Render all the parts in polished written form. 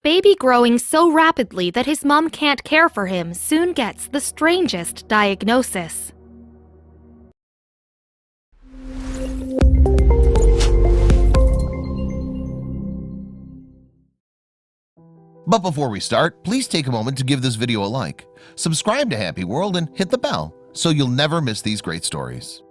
Baby growing so rapidly that his mom can't care for him soon gets the strangest diagnosis. But before we start, please take a moment to give this video a like, subscribe to HappyWorld, and hit the bell so you'll never miss these great stories.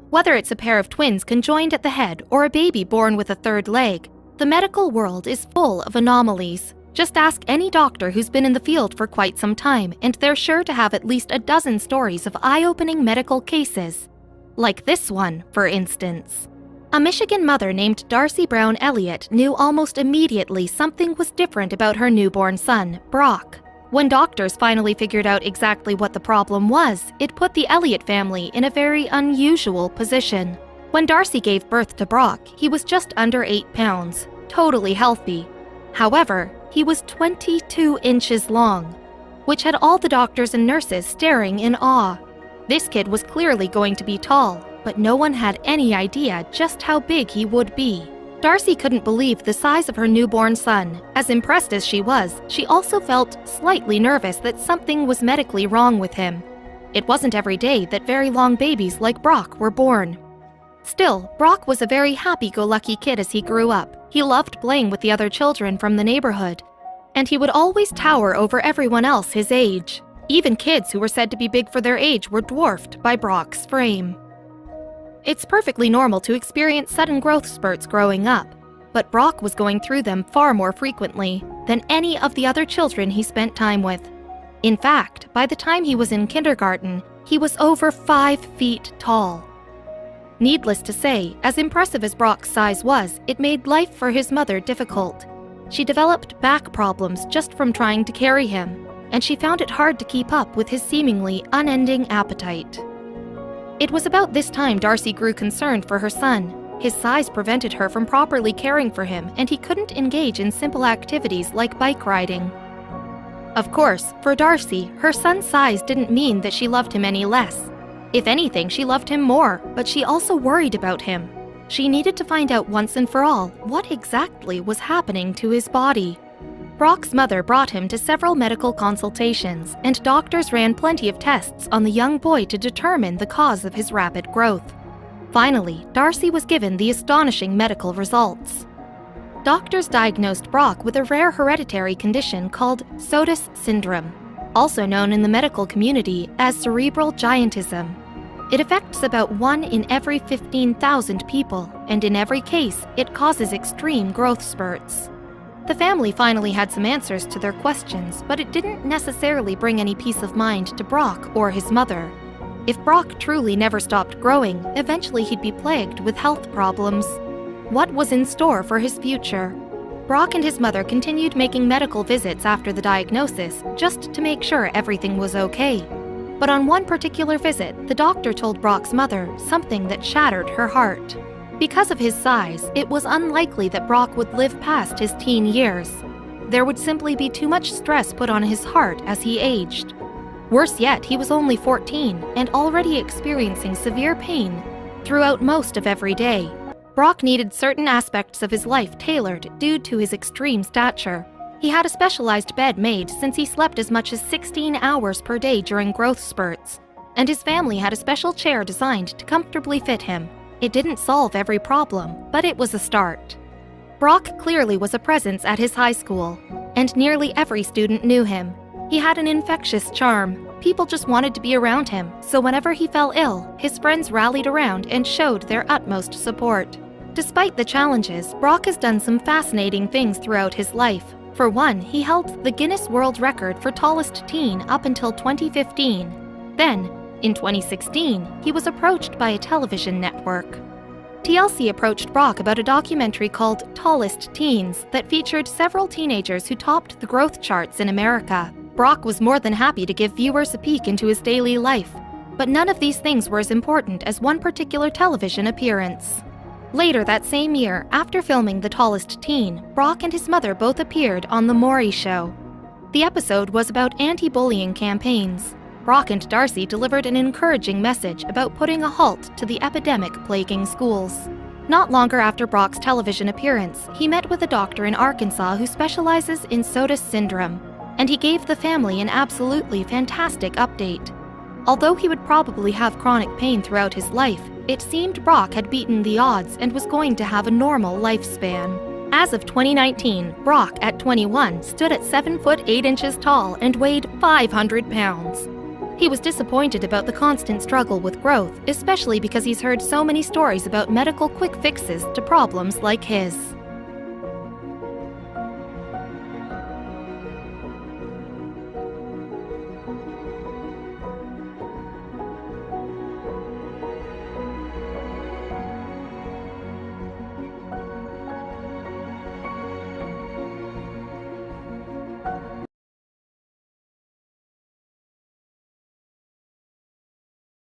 Whether it's a pair of twins conjoined at the head or a baby born with a third leg, the medical world is full of anomalies. Just ask any doctor who's been in the field for quite some time, and they're sure to have at least a dozen stories of eye-opening medical cases. Like this one, for instance. A Michigan mother named Darcy Brown Elliott knew almost immediately something was different about her newborn son, Brock. When doctors finally figured out exactly what the problem was, it put the Elliott family in a very unusual position. When Darcy gave birth to Brock, he was just under 8 pounds, totally healthy. However, he was 22 inches long, which had all the doctors and nurses staring in awe. This kid was clearly going to be tall, but no one had any idea just how big he would be. Darcy couldn't believe the size of her newborn son. As impressed as she was, she also felt slightly nervous that something was medically wrong with him. It wasn't every day that very long babies like Brock were born. Still, Brock was a very happy-go-lucky kid as he grew up. He loved playing with the other children from the neighborhood, and he would always tower over everyone else his age. Even kids who were said to be big for their age were dwarfed by Brock's frame. It's perfectly normal to experience sudden growth spurts growing up, but Brock was going through them far more frequently than any of the other children he spent time with. In fact, by the time he was in kindergarten, he was over 5 feet tall. Needless to say, as impressive as Brock's size was, it made life for his mother difficult. She developed back problems just from trying to carry him, and she found it hard to keep up with his seemingly unending appetite. It was about this time Darcy grew concerned for her son. His size prevented her from properly caring for him, and he couldn't engage in simple activities like bike riding. Of course, for Darcy, her son's size didn't mean that she loved him any less. If anything, she loved him more, but she also worried about him. She needed to find out once and for all what exactly was happening to his body. Brock's mother brought him to several medical consultations, and doctors ran plenty of tests on the young boy to determine the cause of his rapid growth. Finally, Darcy was given the astonishing medical results. Doctors diagnosed Brock with a rare hereditary condition called Sotos syndrome, also known in the medical community as cerebral giantism. It affects about 1 in every 15,000 people, and in every case, it causes extreme growth spurts. The family finally had some answers to their questions, but it didn't necessarily bring any peace of mind to Brock or his mother. If Brock truly never stopped growing, eventually he'd be plagued with health problems. What was in store for his future? Brock and his mother continued making medical visits after the diagnosis, just to make sure everything was okay. But on one particular visit, the doctor told Brock's mother something that shattered her heart. Because of his size, it was unlikely that Brock would live past his teen years. There would simply be too much stress put on his heart as he aged. Worse yet, he was only 14 and already experiencing severe pain throughout most of every day. Brock needed certain aspects of his life tailored due to his extreme stature. He had a specialized bed made since he slept as much as 16 hours per day during growth spurts, and his family had a special chair designed to comfortably fit him. It didn't solve every problem, but it was a start. Brock clearly was a presence at his high school, and nearly every student knew him. He had an infectious charm. People just wanted to be around him, so whenever he fell ill, his friends rallied around and showed their utmost support. Despite the challenges, Brock has done some fascinating things throughout his life. For one, he held the Guinness World Record for tallest teen up until 2015. Then, in 2016, he was approached by a television network. TLC approached Brock about a documentary called Tallest Teens that featured several teenagers who topped the growth charts in America. Brock was more than happy to give viewers a peek into his daily life, but none of these things were as important as one particular television appearance. Later that same year, after filming The Tallest Teen, Brock and his mother both appeared on The Maury Show. The episode was about anti-bullying campaigns. Brock and Darcy delivered an encouraging message about putting a halt to the epidemic plaguing schools. Not longer after Brock's television appearance, he met with a doctor in Arkansas who specializes in Sotos syndrome, and he gave the family an absolutely fantastic update. Although he would probably have chronic pain throughout his life, it seemed Brock had beaten the odds and was going to have a normal lifespan. As of 2019, Brock, at 21, stood at 7 foot 8 inches tall and weighed 500 pounds. He was disappointed about the constant struggle with growth, especially because he's heard so many stories about medical quick fixes to problems like his.